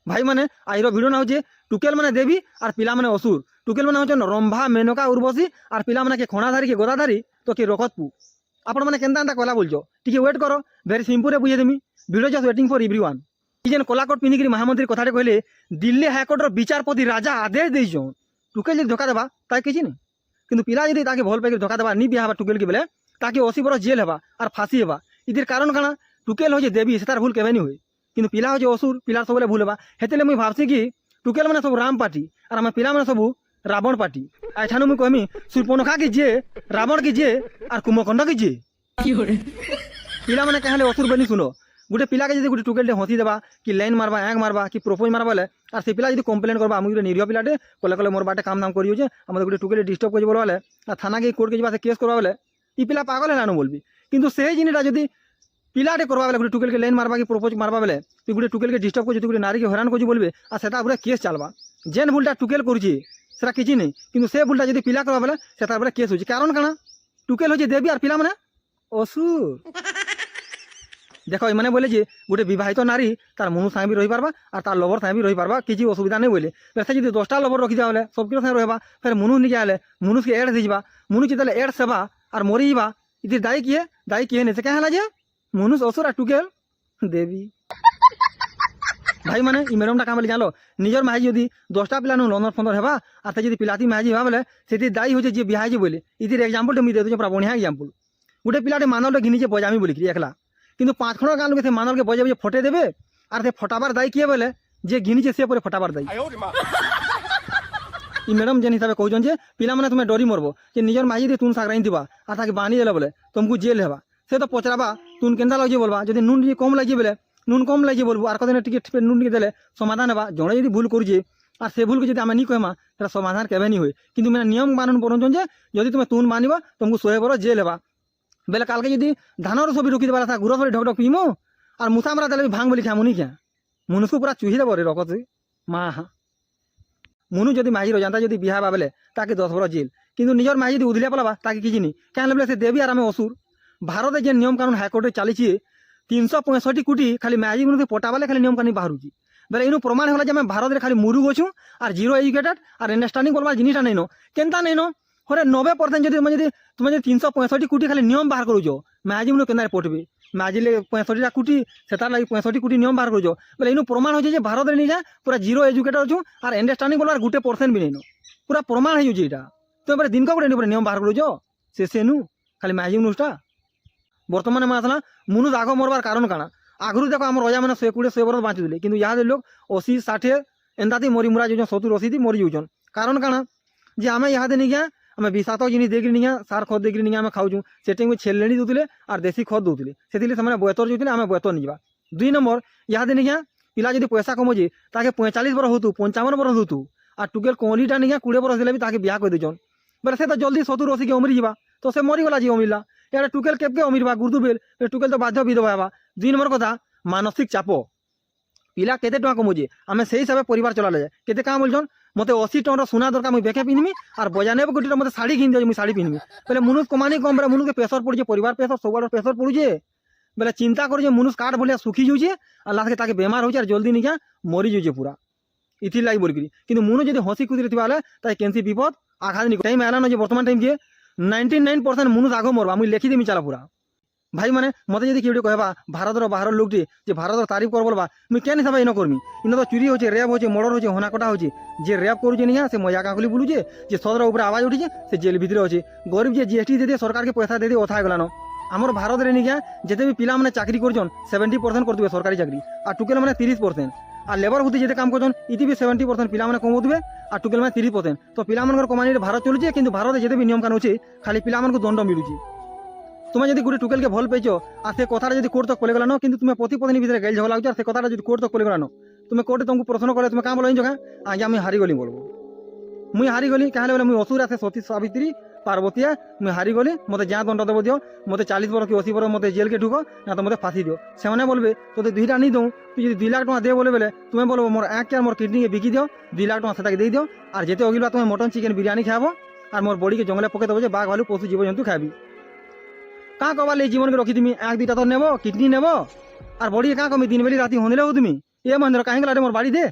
ভাই মানে আইর ভিডিও না হচ্ছে টুকেল মানে দেবী আর পিলা মানে অসুর। টুকেল মানে হচ্ছেন রম্ভা মেনকা উর্বশী আর পিলা মানে কে খଣାধারী কে গোদাধারী তো কে রকতপু। আপন মানে কেনতা এনতা কলা বলছো টিকে ওয়েট করো ভেরি সিম্পলে বুঝে দেমি video just waiting for everyone. কি যেন কলাকট পিনিকি মহামন্ত্রী কথাটা কইলে দিল্লি হাইকোর্টর বিচারপতি রাজা আদেশ দিয়েছন টুকেল যদি ধোকা দেবা তাই কিছু নেই কিন্তু পিলা যদি তাকে ভল পাইকি ধোকা দেবা নি বিয়া হবা টুকেল কি বলে তাকে 80 বরস জেল হবা আর ফাঁসি হবা। ইদের কারণ কাଣା টুকেল হচ্ছে দেবী সে তার ভুল কেবে নি হয় কিন্তু পিলা হচ্ছে অসুর পিলার সবলে ভুল হবা। হেতেলে মুই ভাবছি কি টুকেল মানে সব রাম পার্টি আর আমার পিলা মানে সবু রাবণ পার্টি। এঠানু মুই কহমি সুর্পনখা কি যে রাবণ কি যে আর কুম্ভকর্ণ কি যে পিলা মানে কাহলে অসুর বনি শুনো গোটে পিলাকে যদি গোটে টুকেলটে হসি দেবা কি লাইন মারবা এক মারবা কি প্রপোজ মারবা বলে আর সে পিলা যদি কমপ্লেন করবা আমি গোটে নিরীহ পিলাটে কলে কলে মোর বাটে কাম দাম করি হচ্ছে আমাদের গোটে টুকেলে ডিস্টার্ব করছে বলে আর থানাকে কোর্টকে যাবা সে কেস করবা বলে ই পিলা পাগল হেলানো বলবি কিন্তু সেই জিনিসটা যদি পিলাটে করবা বলে গোটে টুকেলকে লাইন মারবা কি প্রপোজ মারবা বলে তুই গোটে টুকেলকে ডিস্টার্ব করছি তুই গোটে নারীকে হয়রান করছি বলবে আর সেটা পুরো কেস চালবা যেন ভুলটা টুকেল করছি সেটা কিছু নেই কিন্তু সে ভুলটা যদি পিলা করবা বলে সেটা পুরো কেস হচ্ছে কারণ কানা টুকেল হচ্ছে দেবী আর পিলা মানে অসুর। দেখো মানে বলে যে গোটে বিবাহিত নারী তার মনু সাহেবী রহি পারবা আর তার লবর সাহেবী রহি পারবা কিছু অসুবিধা নেই বলে সে যদি 10টা লবর রখি দেওয়া হলে সবকিছু সাথে রহবা ফের মনু নিকে আলে মনুষকে এড দিবা মনু যেতে এড সেবা আর মরি যা ইতির দায়ী কিয়ে নেছে কে হেলা যে মনুষ অসুর আর টুকেল দেবী। ভাই মানে ই ম্যাডমটা কাম বলে জানো নিজের মাহি যদি 10টা পিলা লন্দর ফন্দর হেবা আর সে যদি পিলাতি মাহি হবা বলে সেটি দায়ী হচ্ছে যে বিহাইছে বলে ইতির এক্সাম্পলটা মুই দিয়ে পুরা বঢ়িয়া এক্সাম্পল। গোটে পিলাটে মানলটা ঘিনিছে বজামি বলি একলা কিন্তু 5 খড় গান লোকে সে মানলকে বজে বজে ফটে দেবে আর সে ফটাবার দায়ী কিয়ে বলে যে ঘিনিছে সে পরে ফটাবার দায়ী। ই ম্যাডম যেন হিসাবে কৌন যে পিলা মানে তুমি ডরি মরবো যে নিজের মাঝি দিয়ে তুন সাকরাই দিবা আর তাকে বানি দেলে বলে তোমাকে জেল হেবা সে তো পচরাবা তুন কেন্দা লাগিয়ে বলবা যদি নুন দিয়ে কম লাগিয়ে বলে নুন কম লাগিয়ে বলবো আর কদিন টিকে নুন দিয়ে দেলে সমাধান হেবা জনে যদি ভুল করছে আর সে ভুলকে যদি আমি নি কহমা সেটা সমাধান কেবে নি হয় কিন্তু মানে নিয়ম বানন বলুন যে যদি তুমি তুন মানিবা তোমাকে 100 বড় জেল হেবা বেলে কালকে যদি ধানের ছবি রুকি দেবা গুড় সরি ঢক ঢক পিমো আর মুসা মারা দেলে ভাঙ বলি খামুনি ক্যা মনুষকে পুরা চুহি দেব রে রকত মা হা মনু যদি মাঝি রজান্তা যদি বিহা বা বলে তাকে 10 বড় জেল কিন্তু নিজের মাঝি যদি উদলিয়া পালাবা তাকে কিছু নি কেন বলে সে দেবী আর আমি অসুর। ভারতে যে নিয়ম কানুন হাইকোর্টে চালিছে 365 কোটি খালি মাঝি মনুকে পটাবালে খালি নিয়ম কানুন বাহারুছি বেলে ইনু প্রমাণ হল যে আমি ভারতের খালি মুরু গছু আর জিরো এডুকেটেড আর আন্ডারস্ট্যান্ডিং করবার জিনিসটা নেই কেনতা নেই হরে 90% যদি তুমি যদি 365 কোটি খালি নিয়ম বাহার করুছ মাঝি মনু কেন পটবে মাঝিলে 65টা কোটি সেটার লাগে 65 কোটি নিয়ম বাহার করছ বলে ইনু প্রমাণ হয়েছে যে ভারতের নিজে পুরা জিরো এডুকেটেড অছু আর আন্ডারস্ট্যান্ডিং করবার গোটে % বি নেই পুরা প্রমাণ হয়ে যাচ্ছে এটা তুমি এবার দিনক গোটে নিয়ম বাহার করুছ সেনু খালি মাঝি মনুষটা বর্তমানে মানে আসলা মনুষ আগ মরবার কারণ কাଣା আগুরু দেখো আমার রজা মানে 120 বরস বাঁচি দিলে কিন্তু ইয়াদের লোক 80 60 এন্তাতি মরি মুরা যাচ্ছেন 70 80 মরি যাচ্ছেন কারণ কাଣା যে আমি ইহাদে নিয়ে আমি বিষাক্ত জিনিস দেখি নিয়ে সার খত দেখি নিয়ে আমি খাওছু সেটি ছেলেনি দেউলে আর দেশি খত দেউলে সেদিকে ସେମାନେ বয়তর যাଉଥିଲେ আমি বয়তর নিবা। 2 নম্বর ইহাদে নিয়ে পিলা যদি পয়সা কমছে তাকে 45 বরস হতু 55 বরস হতু আর টুকেল কোঁলিটা নিয়ে 20 বরস দিলে তাকে বিয়া করে দেছন বেলে সে তো জলদি 70 80 কে অমরি যা তো সে মরিগলা যে অমিলা এটা টুকেল কেপকে অমিরবা গুরদু বেল টুকেল তো বাধ্য বিধবা হবা। 2 নম্বর কথা মানসিক চাপ পিলা কেতে টাকা কমুছে আমি সেই হিসাবে পরিবার চলালে যায় কেতে কাঁ বলছন মতো 80 টাকার সোনা দরকার মুই বেকে পিনবি আর বজানে গোটিটা মতো শাড়ি কিনি দিয়ে মুই শাড়ি পিনবি বেলে মনুষ কমানি কম বেলে মনুষকে প্রেসর পড়ছে পরিবার প্রেসর সবার প্রেসর পড়ুছে বেলে চিন্তা করছে মনুষ কাঠ ভলিয়া সুখী যাচ্ছে আর লাস্টকে তাকে বেমার হচ্ছে আর জলদি নিকা মরি যাচ্ছে পুরা ইথির লাগি বলিকি কিন্তু মনু যদি হসি খুদিরে থিবা হলে তাই কেনসি বিপদ আঘাত নি টাইম এলান যে বর্তমান টাইম যে 99% মনুষ আগ মরবা মুই লেখি দেমি চালা পুরা। ভাই মানে মতো যদি কেউ কহবা ভারতের বাহার লোকটি যে ভারতের তারিফ কর বলবা মুই কেন হিসাবে ইন করমি ইন তো চুরি হচ্ছে রেপ হচ্ছে মর্ডর হচ্ছে হনাকটা হচ্ছে যে রেপ করছে নিয়া সে মজা কাকুলি বুলুছে যে সদর উপরে আওয়াজ উঠিছে সে জেল ভিতরে আছে গরিব যে জিএসটি দিয়ে সরকারকে পয়সা দিয়ে অথা গেলান আমার ভারতের নিয়ে যেতে বি পিলা মানে চাকরি করছেন 70% করতে সরকারি চাকরি আর টুকেল মানে 30% আর লেবার হতে যেতে কাম করছেন ইতি বি 70% পিলা মানে কমাউবে আর টুকেল মানে 30% তো পিলা মানকর কমানির ভারত চলুছে কিন্তু ভারতে যেতে বি নিয়ম কানুন আছে খালি পিলা মানকু দণ্ড মিলুছে। তুমি যদি গোটে টুকেলকে ভাল পাইছ আর সে কথাটা যদি কোর্ট তক পলে গেলানো কিন্তু তুমি পতি পত্নী ভিতরে গাইল ঝগড়া হচ্ছে আর সে কথাটা যদি কোর্ট তক পলে গেলানো তুমি কোর্টে তোমাকে প্রশ্ন করে তুমি কাম বলো জায়গা আজ আমি হারিগলি বলবো মুই হারিগলি কাহলে বলে মুই অসুর আছে সতী সাবিত্রী পার্বতীয়া মুই হারিগলি মতো যা দণ্ড দেব দিও মতো 40 বরস কি 80 বরস মতো জেলকে ঢুকো না তো মতো ফাঁসি দিও সেমানে বলবে তোদের 2টা নি দৌ তুই যদি 2 লাখ টাকা দিয়ে বলে বেলে তুমি বলবো মোর এক আর মোর কিডনিকে বিকি দিও 2 লাখ টাকা সেটাকে দিয়ে দিও আর যেতে অগিলবা তুমি মটন চিকেন বিরিয়ানি খাবো আর মোর বডিকে জঙ্গলে পকে দেবো যে বাঘ ভালু পশু জীবজন্তু খাবি কাঁ কবার এই জীবনকে রখি তুমি 1 2টা তো নেব কিডনি নেব আর বডি কাঁ কমি দিন বেলি রাতি হনিলেও তুমি ଏ ମହେନ୍ଦ୍ର କାହିଁକି ଗଲାଟେ ମୋର ବାଡ଼ି ଦେ